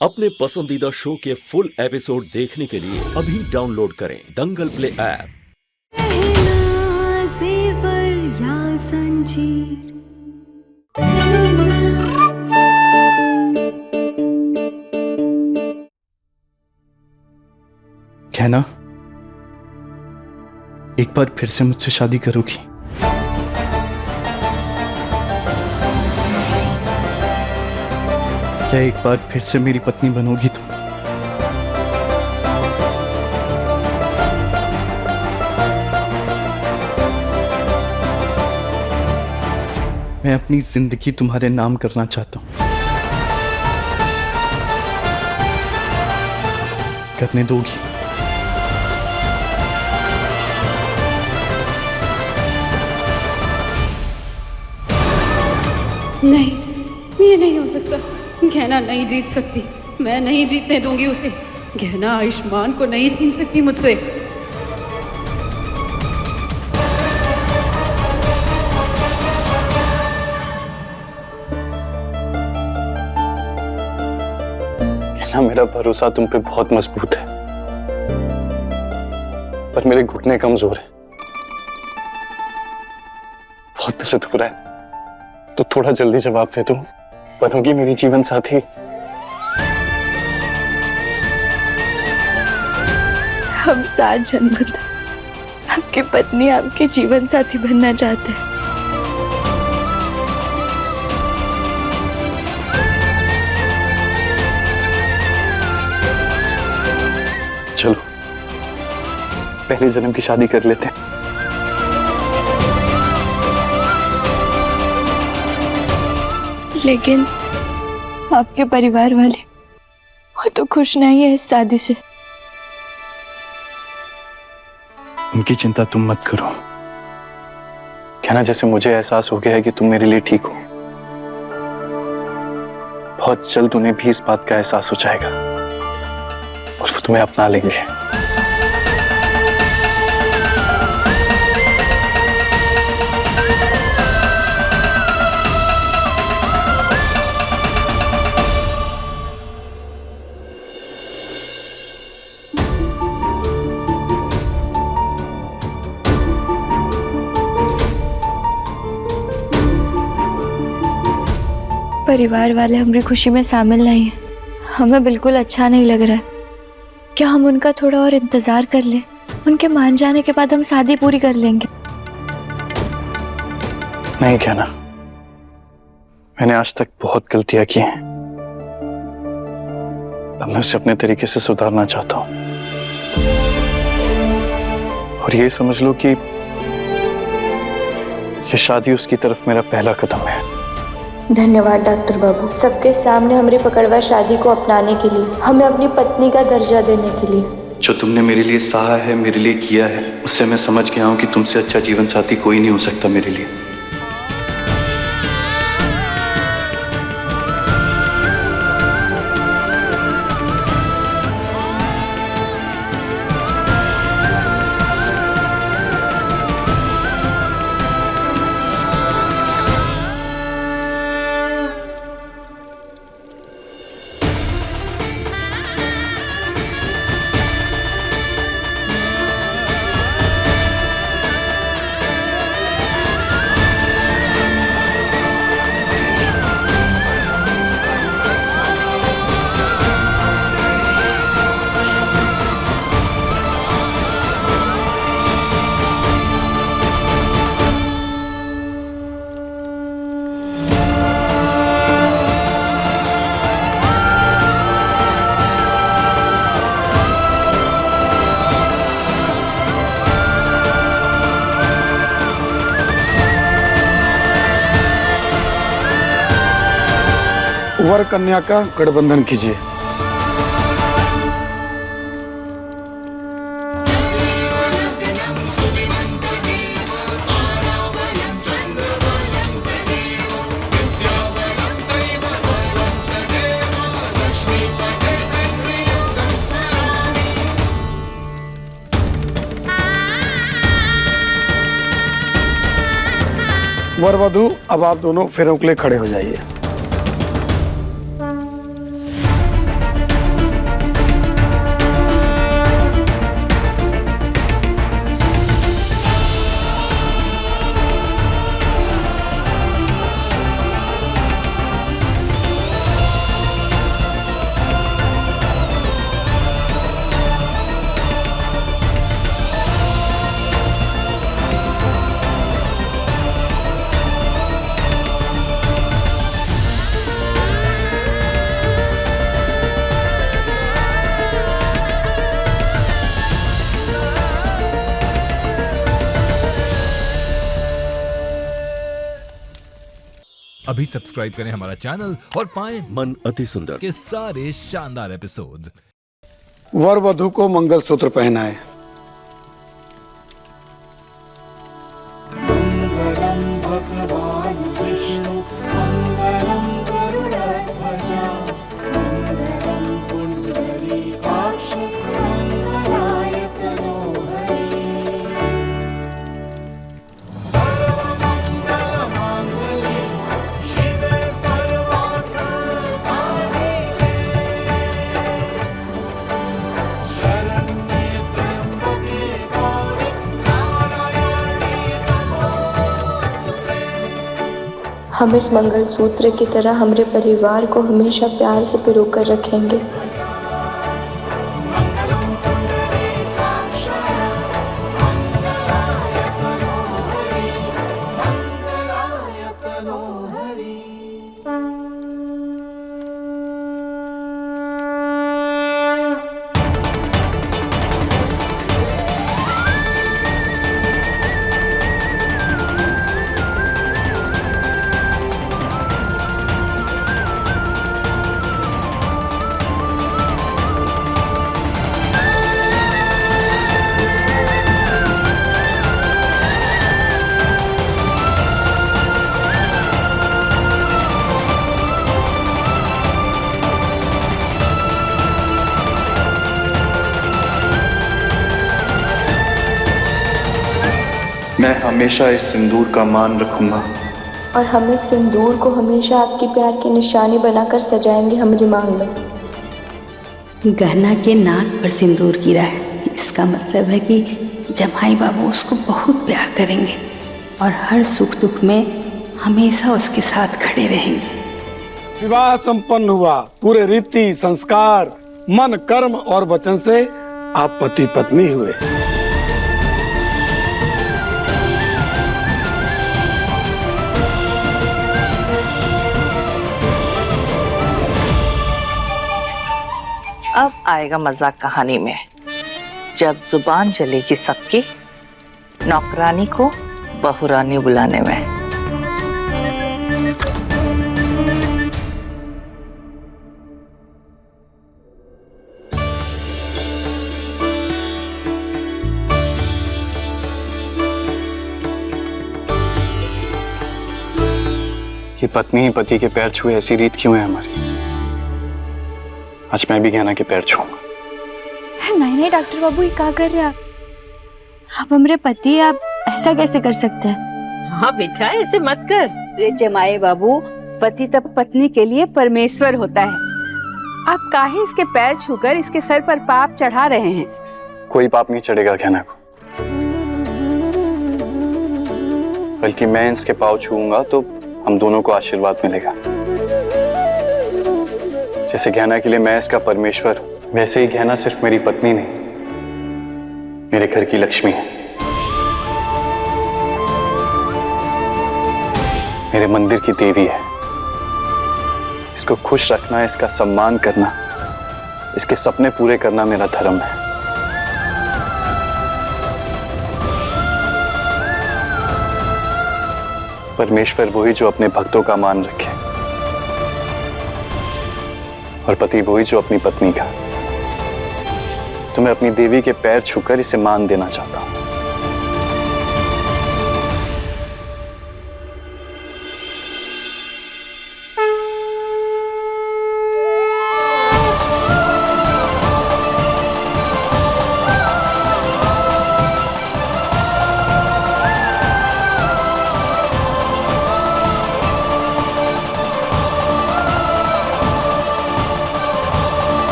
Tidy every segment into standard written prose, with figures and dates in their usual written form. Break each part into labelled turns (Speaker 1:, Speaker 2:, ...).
Speaker 1: अपने पसंदीदा शो के फुल एपिसोड देखने के लिए अभी डाउनलोड करें दंगल प्ले ऐप।
Speaker 2: कहना एक बार फिर से मुझसे शादी करोगी? क्या एक बार फिर से मेरी पत्नी बनोगी तुम? मैं अपनी जिंदगी तुम्हारे नाम करना चाहता हूं। करने दोगी?
Speaker 3: नहीं, ये नहीं हो सकता। गहना नहीं जीत सकती, मैं नहीं जीतने दूंगी उसे। गहना आयुष्मान को नहीं छीन सकती मुझसे।
Speaker 2: कहना मेरा भरोसा तुम पे बहुत मजबूत है, पर मेरे घुटने कमजोर है। बहुत दर्द हो रहा है, तो थोड़ा जल्दी जवाब दे दो। बनोगी मेरी जीवन साथी?
Speaker 4: हम 7 जन्म तक आपकी पत्नी, आपके जीवन साथी बनना चाहते हैं।
Speaker 2: चलो पहले जन्म की शादी कर लेते हैं।
Speaker 4: लेकिन आपके परिवार वाले वो तो खुश नहीं है इस शादी से।
Speaker 2: उनकी चिंता तुम मत करो। कहना जैसे मुझे एहसास हो गया है कि तुम मेरे लिए ठीक हो, बहुत जल्द उन्हें भी इस बात का एहसास हो जाएगा और वो तुम्हें अपना लेंगे।
Speaker 4: परिवार वाले हमारी खुशी में शामिल नहीं है, हमें बिल्कुल अच्छा नहीं लग रहा है। क्या हम उनका थोड़ा और इंतजार कर लें? उनके मान जाने के बाद हम शादी पूरी कर लेंगे।
Speaker 2: नहीं कहना, मैंने आज तक बहुत गलतियां की हैं। अब मैं उसे अपने तरीके से सुधारना चाहता हूं, और ये समझ लो कि ये शादी उसकी तरफ मेरा पहला कदम है।
Speaker 5: धन्यवाद डॉक्टर बाबू, सबके सामने हमारी पकड़वा शादी को अपनाने के लिए, हमें अपनी पत्नी का दर्जा देने के लिए।
Speaker 2: जो तुमने मेरे लिए सहा है, मेरे लिए किया है, उससे मैं समझ गया हूं कि तुमसे अच्छा जीवन साथी कोई नहीं हो सकता मेरे लिए।
Speaker 6: वर कन्या का गठबंधन कीजिए। वर वधू, अब आप दोनों फेरों के लिए खड़े हो जाइए।
Speaker 7: अभी सब्सक्राइब करें हमारा चैनल और पाएं
Speaker 1: मन अति सुंदर
Speaker 7: के सारे शानदार एपिसोड्स।
Speaker 6: वर वधु को मंगलसूत्र पहनाए।
Speaker 5: हम इस मंगलसूत्र की तरह हमारे परिवार को हमेशा प्यार से पिरोकर रखेंगे।
Speaker 2: मैं हमेशा इस सिंदूर का मान रखूंगा
Speaker 5: और हम इस सिंदूर को हमेशा आपके प्यार की निशानी बनाकर सजाएंगे हमारी मांग में।
Speaker 8: गहना के नाक पर सिंदूर गिरा है, इसका मतलब है कि जमाई बाबू उसको बहुत प्यार करेंगे और हर सुख दुख में हमेशा उसके साथ खड़े रहेंगे।
Speaker 6: विवाह संपन्न हुआ। पूरे रीति संस्कार मन कर्म और वचन से आप पति पत्नी हुए।
Speaker 9: अब आएगा मजाक कहानी में, जब जुबान चलेगी सबकी नौकरानी को बहुरानी बुलाने में।
Speaker 2: ये पत्नी ही पति के पैर छुए ऐसी रीत क्यों है हमारी? आज मैं भी गहना के पैर छूऊंगा।
Speaker 4: नहीं नहीं डॉक्टर बाबू, ये क्या कर रहे हैं आप हमारे पति हैं, आप ऐसा कैसे कर सकते हैं?
Speaker 10: हाँ बेटा, ऐसे मत कर। रे जमाए बाबू, पति तब पत्नी के लिए परमेश्वर होता है। आप काहे इसके पैर छूकर इसके सर पर पाप चढ़ा रहे हैं?
Speaker 2: कोई पाप नहीं चढ़ेगा गहना को, बल्कि मैं इसके पाँव छूऊंगा तो हम दोनों को आशीर्वाद मिलेगा। जैसे गहना के लिए मैं इसका परमेश्वर हूं, वैसे ही गहना सिर्फ मेरी पत्नी नहीं, मेरे घर की लक्ष्मी है, मेरे मंदिर की देवी है। इसको खुश रखना, इसका सम्मान करना, इसके सपने पूरे करना मेरा धर्म है। परमेश्वर वही जो अपने भक्तों का मान रखे और पति वही जो अपनी पत्नी का। तो मैं अपनी देवी के पैर छूकर इसे मान देना चाहता हूं।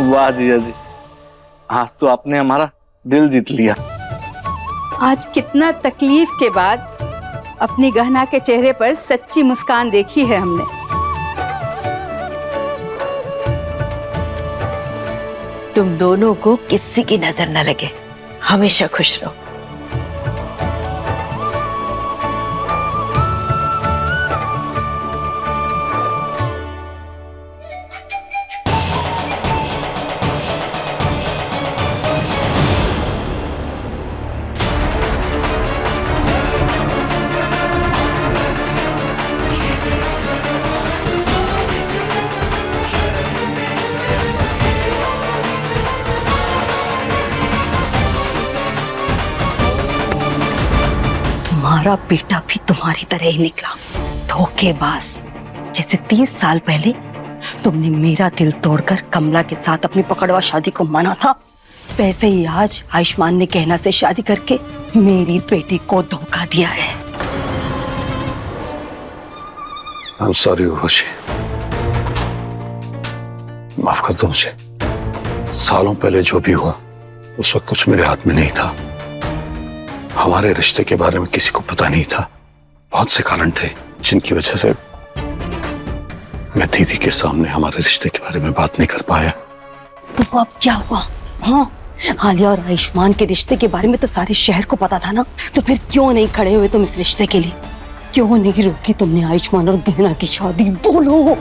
Speaker 11: वाह जिया जी, आज तो आपने हमारा दिल जीत लिया।
Speaker 10: आज कितना तकलीफ के बाद अपनी गहना के चेहरे पर सच्ची मुस्कान देखी है हमने।
Speaker 12: तुम दोनों को किसी की नजर न लगे, हमेशा खुश रहो।
Speaker 13: तुम्हारा बेटा भी तुम्हारी तरह ही निकला, धोखेबाज। जैसे 30 साल पहले तुमने मेरा दिल तोड़कर कमला के साथ अपनी पकड़वा शादी को माना था, वैसे ही आज आयुष्मान ने गहना से शादी करके मेरी बेटी को धोखा दिया है।
Speaker 2: I'm sorry उर्वशी, माफ कर दो मुझे। सालों पहले जो भी हुआ उस वक्त कुछ मेरे हाथ में नहीं था। हमारे रिश्ते के बारे में किसी को पता नहीं था। बहुत से कारण थे जिनकी वजह से मैं दीदी के सामने हमारे रिश्ते के बारे में बात नहीं कर पाया।
Speaker 13: तो अब क्या हुआ? हाँ, आलिया और आयुष्मान के रिश्ते के बारे में तो सारे शहर को पता था ना, तो फिर क्यों नहीं खड़े हुए तुम इस रिश्ते के लिए? क्यों नहीं रोकी तुमने आयुष्मान और गहना की शादी? बोलो।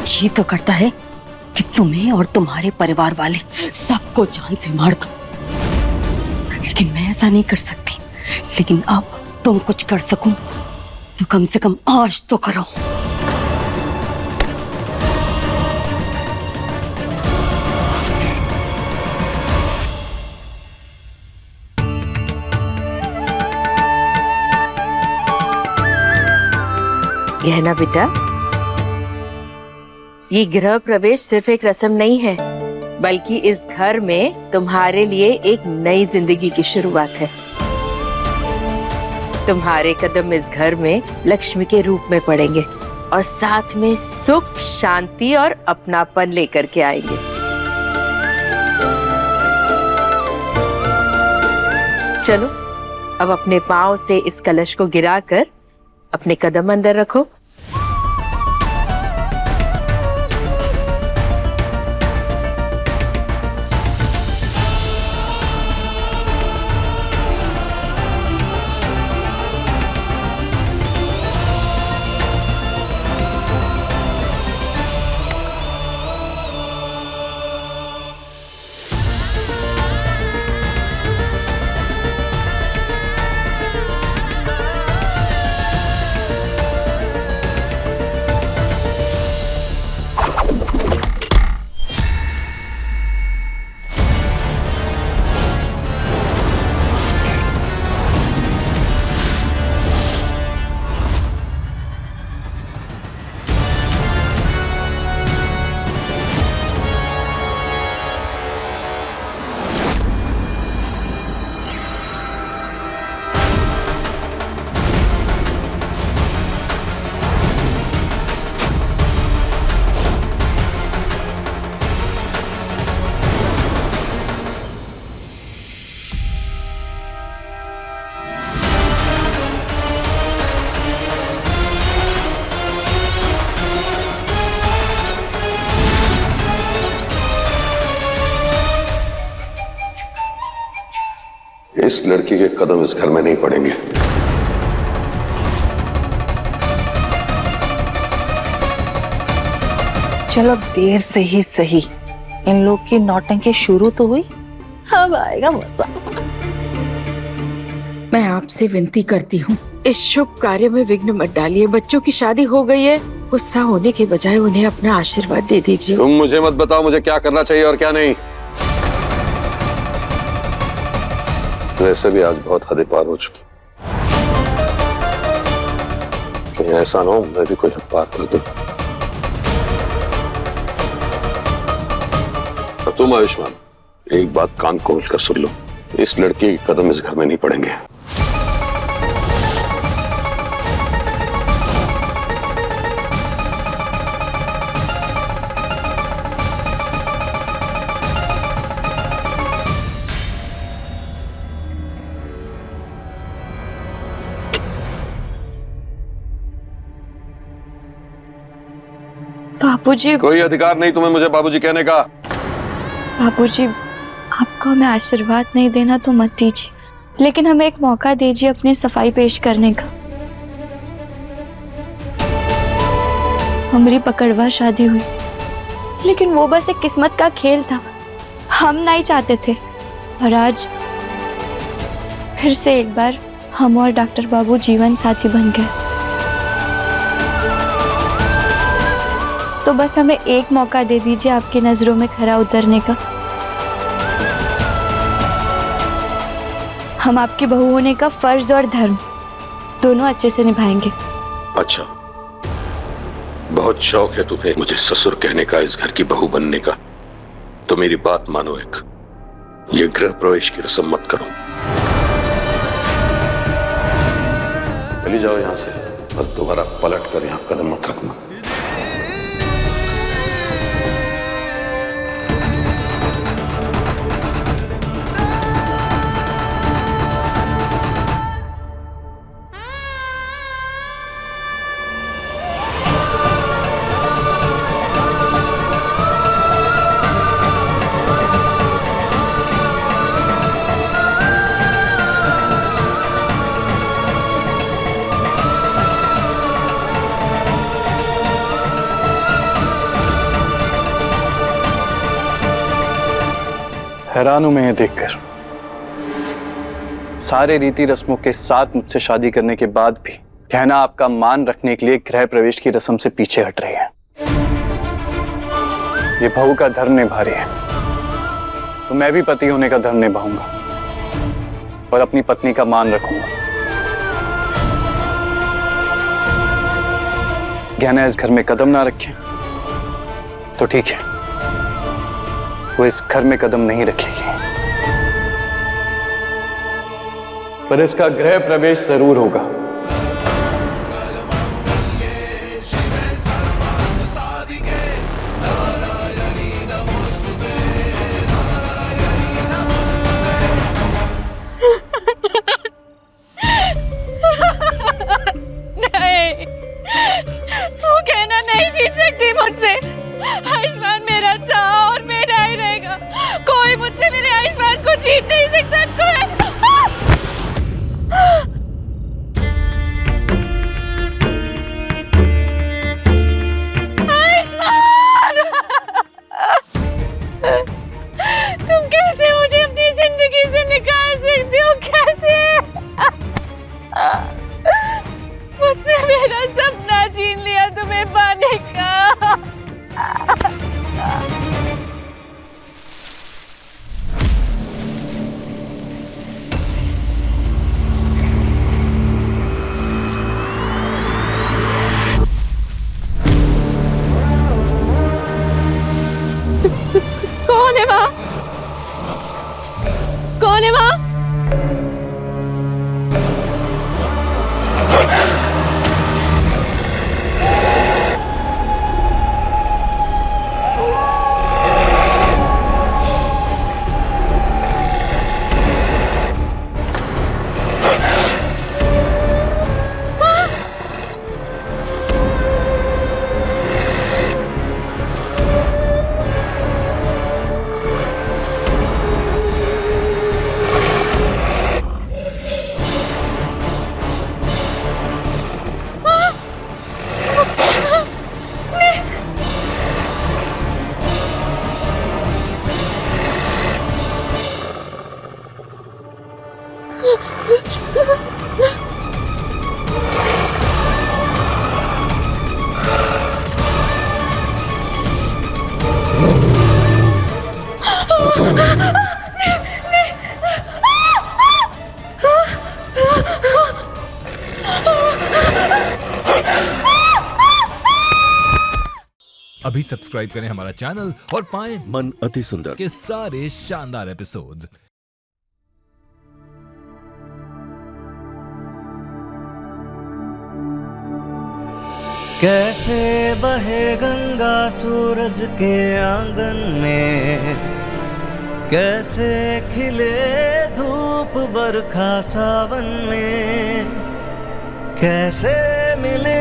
Speaker 13: जी तो करता है कि तुम्हें और तुम्हारे परिवार वाले सबको जान से मार दो, लेकिन मैं ऐसा नहीं कर सकती। लेकिन अब तुम कुछ कर सको तो कम से कम आज तो करो।
Speaker 12: गहना बेटा, ये गृह प्रवेश सिर्फ एक रस्म नहीं है, बल्कि इस घर में तुम्हारे लिए एक नई जिंदगी की शुरुआत है। तुम्हारे कदम इस घर में लक्ष्मी के रूप में पड़ेंगे और साथ में सुख, शांति और अपनापन लेकर के आएंगे। चलो अब अपने पांव से इस कलश को गिराकर अपने कदम अंदर रखो।
Speaker 2: इस लड़की के कदम इस घर में नहीं पड़ेंगे।
Speaker 9: चलो देर से ही सही, इन लोग की नौटंकी शुरू तो हुई, अब आएगा मजा।
Speaker 12: मैं आपसे विनती करती हूँ, इस शुभ कार्य में विघ्न मत डालिए। बच्चों की शादी हो गई है, गुस्सा होने के बजाय उन्हें अपना आशीर्वाद दे दीजिए।
Speaker 2: तुम मुझे मत बताओ मुझे क्या करना चाहिए और क्या नहीं। वैसे भी आज बहुत हदें पार हो चुकी, कहीं ऐसा ना हो मैं भी कोई हद पार कर दूं। तुम आयुष्मान एक बात कान खोल कर सुन लो, इस लड़की के कदम इस घर में नहीं पड़ेंगे।
Speaker 4: बाबूजी,
Speaker 2: कोई अधिकार नहीं तुम्हें मुझे बाबूजी कहने का।
Speaker 4: बाबूजी, आपको हमें आशीर्वाद नहीं देना तो मत दीजिए, लेकिन हमें एक मौका दीजिए अपनी सफाई पेश करने का। हमारी पकड़वा शादी हुई, लेकिन वो बस एक किस्मत का खेल था, हम नहीं चाहते थे। और आज फिर से एक बार हम और डॉक्टर बाबू जीवन साथी बन गए। तो बस हमें एक मौका दे दीजिए आपकी नजरों में खरा उतरने का। हम आपकी बहू होने का फर्ज और धर्म दोनों अच्छे से निभाएंगे।
Speaker 2: अच्छा, बहुत शौक है तुम्हें मुझे ससुर कहने का, इस घर की बहू बनने का, तो मेरी बात मानो। ये गृह प्रवेश की रस्म मत करो। चली जाओ यहां से और दोबारा पलट कर यहां कदम मत रखना।
Speaker 14: हैरान हूं मैं ये देखकर, सारे रीति रस्मों के साथ मुझसे शादी करने के बाद भी कहना आपका मान रखने के लिए गृह प्रवेश की रस्म से पीछे हट रही है। ये बहू का धर्म निभा रही है, तो मैं भी पति होने का धर्म निभाऊंगा और अपनी पत्नी का मान रखूंगा। गहना इस घर में कदम ना रखे तो ठीक है, वो इस घर में कदम नहीं रखेगी, पर इसका गृह प्रवेश जरूर होगा।
Speaker 15: नहीं, वो कहना नहीं जीत सकती मुझसे। आयुष्मान मेरा था और मेरा ही रहेगा। कोई मुझसे मेरे आयुष्मान को जीत नहीं सकता। कोई आयुष्मान, तुम कैसे मुझे अपनी जिंदगी से निकाल सकते हो? कैसे? मुझसे मेरा सपना छीन लिया तुम्हें पाने का। कौन है वहाँ? कौन है वहाँ?
Speaker 7: अभी सब्सक्राइब करें हमारा चैनल और पाएं
Speaker 1: मन अति सुंदर
Speaker 7: के सारे शानदार एपिसोड्स।
Speaker 16: कैसे बहे गंगा सूरज के आंगन में, कैसे खिले धूप बरखा सावन में, कैसे मिले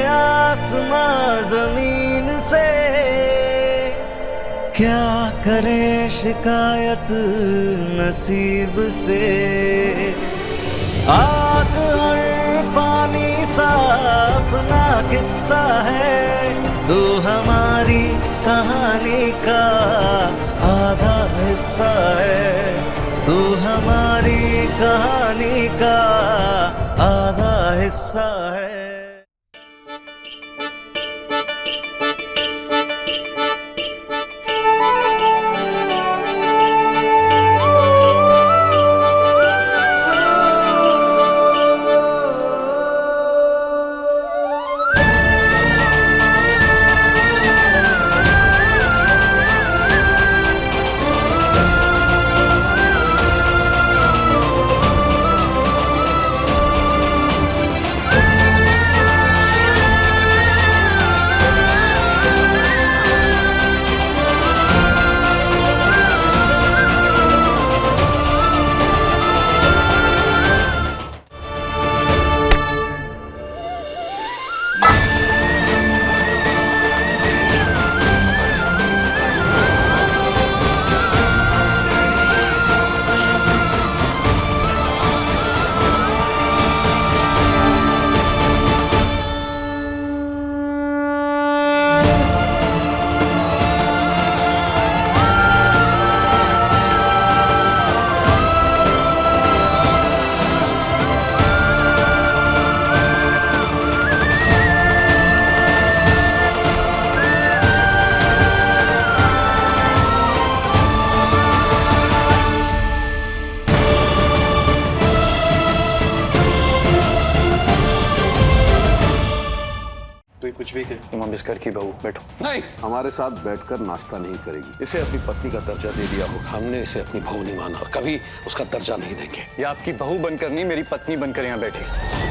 Speaker 16: आसमां जमीन से, क्या करे शिकायत नसीब से। आग और पानी सा अपना किस्सा है, तू हमारी कहानी का आधा हिस्सा है, तू हमारी कहानी का आधा हिस्सा है।
Speaker 14: कुछ भी कहे, तुम अब इस घर की बहू, बैठो।
Speaker 2: नहीं, हमारे साथ बैठकर नाश्ता नहीं करेगी। इसे अपनी पत्नी का दर्जा दे दिया हो, हमने इसे अपनी बहू नहीं माना और कभी उसका दर्जा नहीं देंगे।
Speaker 14: ये आपकी बहू बनकर नहीं, मेरी पत्नी बनकर यहाँ बैठी।